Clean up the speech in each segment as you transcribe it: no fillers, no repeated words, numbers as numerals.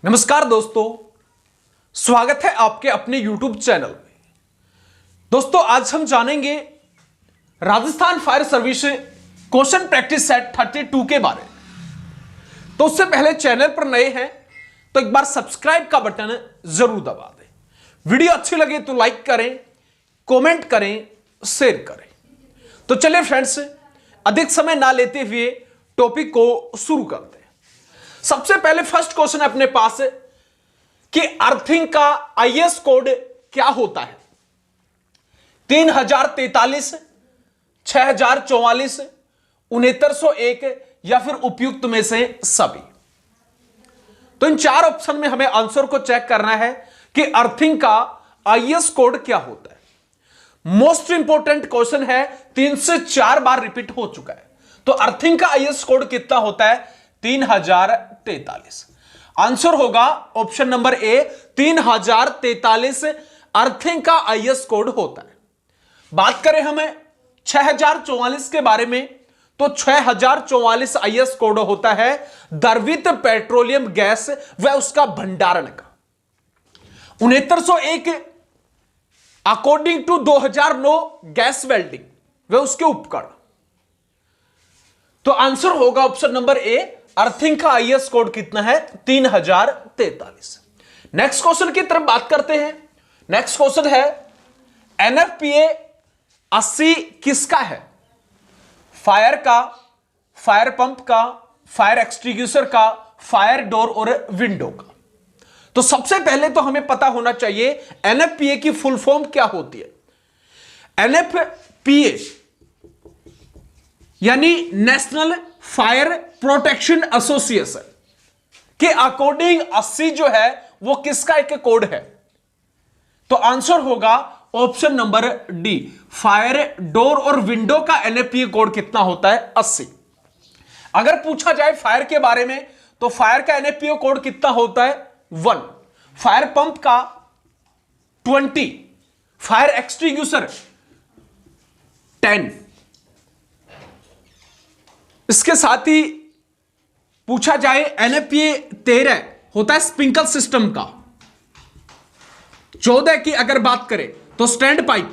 नमस्कार दोस्तों, स्वागत है आपके अपने YouTube चैनल में। दोस्तों आज हम जानेंगे Rajasthan fire service question practice set 32 के बारे में। तो उससे पहले चैनल पर नए हैं तो एक बार सब्सक्राइब का बटन जरूर दबा दें। वीडियो अच्छी लगे तो लाइक करें, कमेंट करें, शेयर करें। तो चलिए फ्रेंड्स, अधिक समय ना लेते हुए टॉपिक को शुरू करते हैं। सबसे पहले फर्स्ट क्वेश्चन अपने पास है कि अर्थिंग का आईएस कोड क्या होता है। 3043, 6044, 6901 या फिर उपयुक्त में से सभी। तो इन चार ऑप्शन में हमें आंसर को चेक करना है कि अर्थिंग का आईएस कोड क्या होता है। मोस्ट इंपॉर्टेंट क्वेश्चन है, 3 से 4 बार रिपीट हो चुका है। तो अर्थिंग का आईएस कोड कितना होता है? 3043। आंसर होगा ऑप्शन नंबर ए, 3043 अर्थिंग का आईएस कोड होता है। बात करें हमें 6044 के बारे में, तो 6044 आईएस कोड होता है द्रवित पेट्रोलियम गैस व उसका भंडारण का। 6901 अकॉर्डिंग टू 2009 गैस वेल्डिंग व उसके उपकरण। तो आंसर होगा ऑप्शन नंबर ए, अर्थिंग का आईएस कोड कितना है? 3043। नेक्स्ट क्वेश्चन की तरफ बात करते हैं। नेक्स्ट क्वेश्चन है, एनएफपीए 80 किसका है? फायर का, फायर पंप का, फायर एक्सटिंग्विशर का, फायर डोर और विंडो का। तो सबसे पहले तो हमें पता होना चाहिए एनएफपीए की फुल फॉर्म क्या होती है। एनएफपीए यानी नेशनल फायर प्रोटेक्शन एसोसिएशन के अकॉर्डिंग 80 जो है वो किसका एक कोड है? तो आंसर होगा option number D, fire door और विंडो का एनएफपीए कोड कितना होता है? 80। अगर पूछा जाए फायर के बारे में, तो फायर का एनएफपीए कोड कितना होता है? 1। फायर पंप का 20, फायर एक्सटिंग्विशर 10। इसके साथ ही पूछा जाए एनएफपीए 13 होता है स्प्रिंकल सिस्टम का। 14 की अगर बात करें तो स्टैंड पाइप।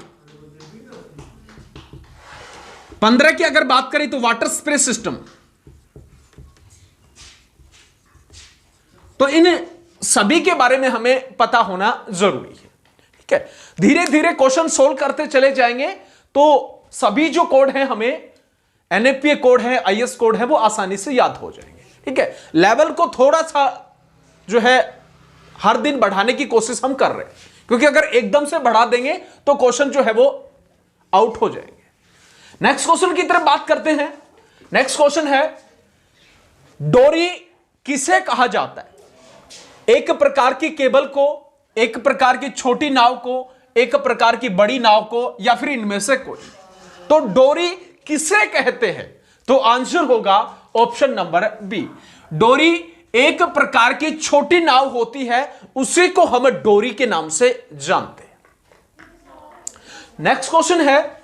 15 की अगर बात करें तो वाटर स्प्रे सिस्टम। तो इन सभी के बारे में हमें पता होना जरूरी है। ठीक है, धीरे धीरे क्वेश्चन सोल्व करते चले जाएंगे तो सभी जो कोड हैं, हमें एनएफपीए कोड है, आईएस कोड है, वो आसानी से याद हो जाएंगे। ठीक है, लेवल को थोड़ा सा जो है हर दिन बढ़ाने की कोशिश हम कर रहे हैं, क्योंकि अगर एकदम से बढ़ा देंगे तो क्वेश्चन जो है वो आउट हो जाएंगे। नेक्स्ट क्वेश्चन की तरफ बात करते हैं। नेक्स्ट क्वेश्चन है, डोरी किसे कहा जाता है? एक प्रकार की केबल को, एक प्रकार की छोटी नाव को, एक प्रकार की बड़ी नाव को, या फिर इनमें से कोई। तो डोरी किसे कहते हैं? तो आंसर होगा ऑप्शन नंबर बी, डोरी एक प्रकार की छोटी नाव होती है, उसी को हम डोरी के नाम से जानते हैं। नेक्स्ट क्वेश्चन है,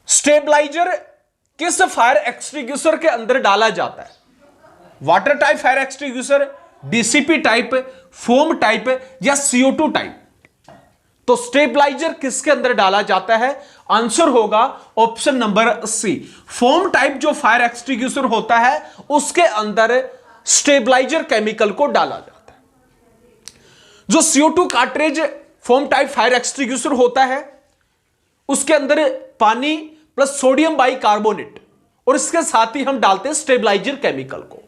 स्टेबलाइजर किस फायर एक्सटिंग्विशर के अंदर डाला जाता है? Water type fire extinguisher, DCP type, foam type या CO2 टाइप। तो स्टेबलाइजर किसके अंदर डाला जाता है? आंसर होगा option number C, foam type जो फायर एक्सटिंग्विशर होता है उसके अंदर स्टेबलाइजर केमिकल को डाला जाता है। जो CO2 cartridge foam type fire extinguisher होता है उसके अंदर पानी प्लस सोडियम बाइकार्बोनेट और इसके साथ ही हम डालते हैं स्टेबलाइजर केमिकल को,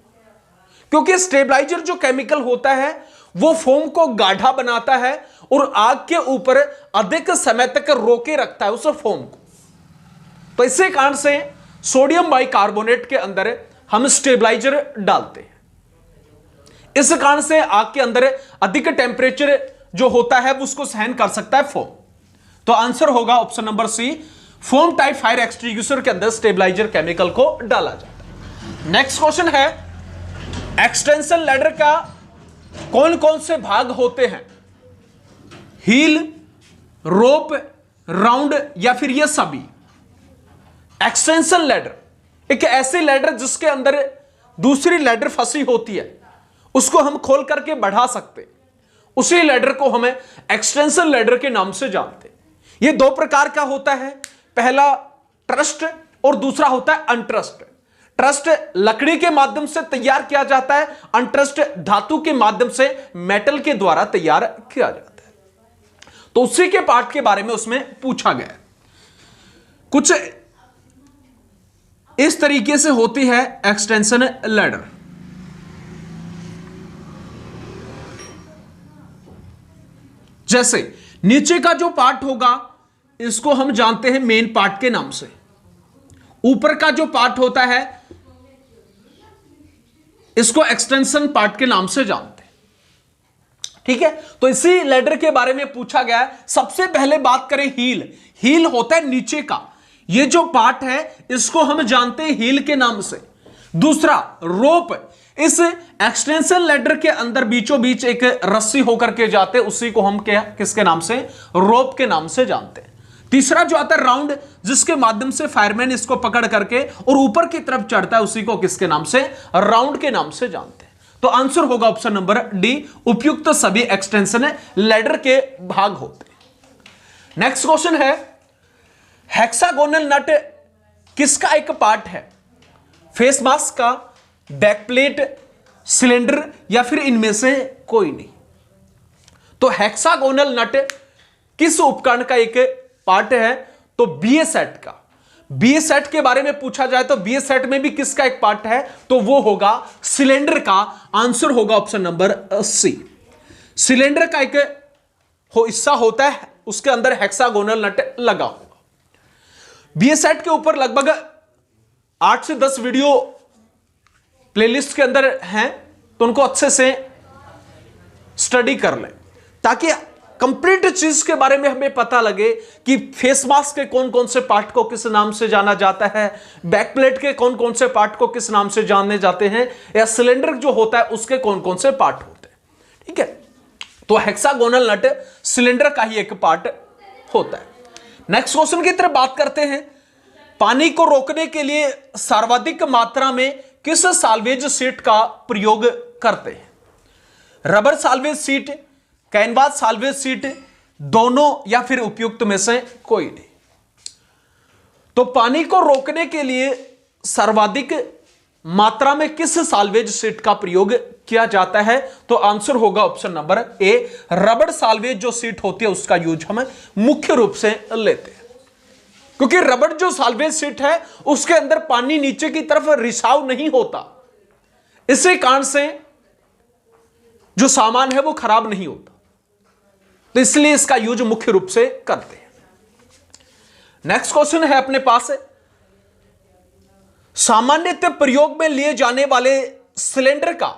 क्योंकि स्टेबलाइजर जो केमिकल होता है वो फोम को गाढ़ा बनाता है और आग के ऊपर अधिक समय तक रोके रखता है उस फोम को। तो इसी कारण से सोडियम बाइकार्बोनेट के अंदर हम स्टेबलाइजर डालते हैं। इस कारण से आग के अंदर अधिक टेंपरेचर जो होता है उसको सहन कर सकता है फोम। तो आंसर होगा option number C, foam type fire extinguisher के अंदर स्टेबलाइजर केमिकल को डाला जाता है। नेक्स्ट क्वेश्चन है, एक्सटेंशन लैडर का कौन कौन से भाग होते हैं? हील, रोप, राउंड या फिर ये सभी? एक्सटेंशन लैडर एक ऐसी लैडर जिसके अंदर दूसरी लैडर फंसी होती है उसको हम खोल करके बढ़ा सकते, उसी लैडर को हमें एक्सटेंशन लैडर के नाम से जानते। ये दो प्रकार का होता है, पहला ट्रस्ट और दूसरा होता है अनट्रस्ट। ट्रस्ट लकड़ी के माध्यम से तैयार किया जाता है, अनट्रस्ट धातु के माध्यम से मेटल के द्वारा तैयार किया जाता है। तो उसी के पार्ट के बारे में उसमें पूछा गया। कुछ इस तरीके से होती है एक्सटेंशन लैडर। जैसे नीचे का जो पार्ट होगा इसको हम जानते हैं मेन पार्ट के नाम से, ऊपर का जो पार्ट होता है इसको एक्सटेंशन पार्ट के नाम से जानते हैं। ठीक है, तो इसी लैडर के बारे में पूछा गया है। सबसे पहले बात करें हील। हील होता है नीचे का, ये जो पार्ट है इसको हम जानते हैं हील के नाम से। दूसरा रोप, इस एक्सटेंशन लैडर के अंदर बीचों बीच एक रस्सी होकर के जाते, उसी को हम क्या किसके नाम से, रोप के नाम से जानते हैं। तीसरा जो आता है राउंड, जिसके माध्यम से फायरमैन इसको पकड़ करके और ऊपर की तरफ चढ़ता है, उसी को किसके नाम से, राउंड के नाम से जानते हैं। तो आंसर होगा ऑप्शन नंबर डी, उपयुक्त सभी एक्सटेंशन लैडर के भाग होते हैं। नेक्स्ट क्वेश्चन है, हेक्सागोनल नट किसका एक पार्ट है? फेस मास्क का, बैकप्लेट, सिलेंडर या फिर इनमें से कोई नहीं। तो हेक्सागोनल नट किस उपकरण का एक पार्ट है? तो बीए सेट का। बीए सेट के बारे में पूछा जाए तो बीए सेट में भी किसका एक पार्ट है? तो वो होगा सिलेंडर का। आंसर होगा ऑप्शन नंबर सी, सिलेंडर का एक हिस्सा होता है, उसके अंदर हेक्सागोनल नट लगा होगा। बीए सेट के ऊपर लगभग 8 से 10 वीडियो प्लेलिस्ट के अंदर हैं, तो उनको अच्छे से स्टडी कर लें ताकि कंप्लीट चीज के बारे में हमें पता लगे कि फेस मास्क के कौन कौन से पार्ट को किस नाम से जाना जाता है, बैकप्लेट के कौन कौन से पार्ट को किस नाम से जाने जाते हैं, या सिलेंडर जो होता है उसके कौन कौन से पार्ट होते हैं। ठीक है, तो हेक्सागोनल नट सिलेंडर का ही एक पार्ट होता है। नेक्स्ट क्वेश्चन की तरफ बात करते हैं। पानी को रोकने के लिए सर्वाधिक मात्रा में किस साल्वेज सीट का प्रयोग करते हैं? Rubber salvage seat, canvas salvage seat, दोनों या फिर उपयुक्त में से कोई नहीं। तो पानी को रोकने के लिए सर्वाधिक मात्रा में किस साल्वेज सीट का प्रयोग किया जाता है? तो आंसर होगा option number A, rubber salvage जो सीट होती है उसका यूज हम मुख्य रूप से लेते हैं, क्योंकि रबर जो साल्वेज सीट है उसके अंदर पानी नीचे की तरफ रिसाव नहीं होता, इसी कारण से जो सामान है वो खराब नहीं होता, तो इसलिए इसका यूज मुख्य रूप से करते हैं। नेक्स्ट क्वेश्चन है अपने पास, सामान्यतः प्रयोग में लिए जाने वाले सिलेंडर का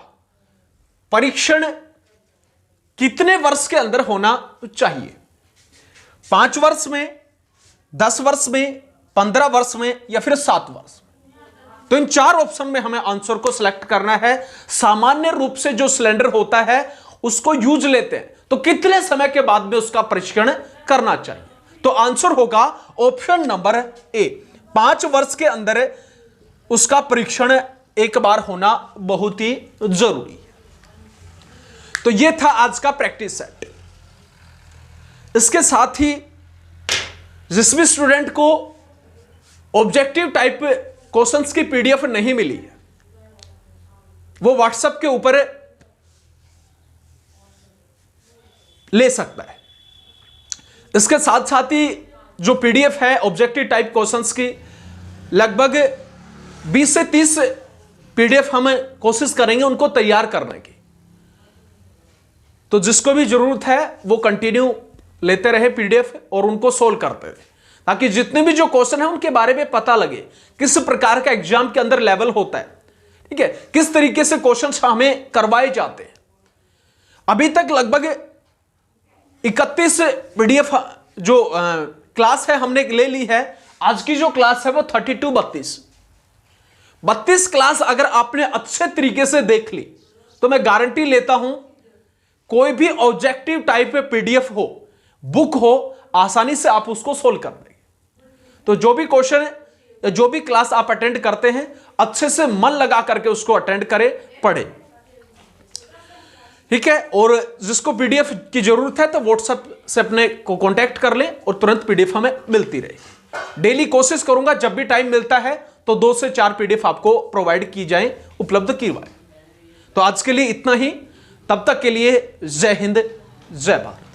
परीक्षण कितने वर्ष के अंदर होना चाहिए? 5 वर्ष में, 10 वर्ष में, 15 वर्ष में या फिर 7 वर्ष? तो इन 4 ऑप्शन में हमें आंसर को सिलेक्ट करना है। सामान्य रूप से जो सिलेंडर होता है उसको यूज लेते हैं, तो कितने समय के बाद में उसका परीक्षण करना चाहिए? तो आंसर होगा ऑप्शन नंबर ए, 5 वर्ष के अंदर उसका परीक्षण एक बार होना बहुत ही जरूरी है। तो यह था आज का प्रैक्टिस सेट। इसके साथ ही जिस भी स्टूडेंट को ऑब्जेक्टिव टाइप क्वेश्चंस की पीडीएफ नहीं मिली है वो व्हाट्सएप के ऊपर ले सकता है। इसके साथ साथ ही जो पीडीएफ है ऑब्जेक्टिव टाइप क्वेश्चंस की, लगभग 20 से 30 पीडीएफ हम कोशिश करेंगे उनको तैयार करने की। तो जिसको भी जरूरत है वो कंटिन्यू लेते रहे पीडीएफ और उनको सोल्व करते रहे, ताकि जितने भी जो क्वेश्चन है उनके बारे में पता लगे किस प्रकार का एग्जाम के अंदर लेवल होता है। ठीक है, किस तरीके से क्वेश्चन हमें करवाए जाते हैं। अभी तक लगभग 31 पीडीएफ जो क्लास है हमने ले ली है। आज की जो क्लास है वो 32 क्लास अगर आपने अच्छे तरीके से देख ली तो मैं गारंटी लेता हूं कोई भी ऑब्जेक्टिव टाइप पीडीएफ हो, बुक हो, आसानी से आप उसको सोल्व कर देंगे। तो जो भी क्वेश्चन है, जो भी क्लास आप अटेंड करते हैं, अच्छे से मन लगा करके उसको अटेंड करें, पढ़ें। ठीक है। और जिसको पीडीएफ की जरूरत है तो व्हाट्सएप से अपने को कांटेक्ट कर लें और तुरंत पीडीएफ हमें मिलती रहे। डेली कोशिश करूंगा जब भी टाइम मिलता है तो 2 से 4 पीडीएफ आपको प्रोवाइड की जाए, उपलब्ध करवाएं। तो आज के लिए इतना ही, तब तक के लिए जय हिंद, जय भारत।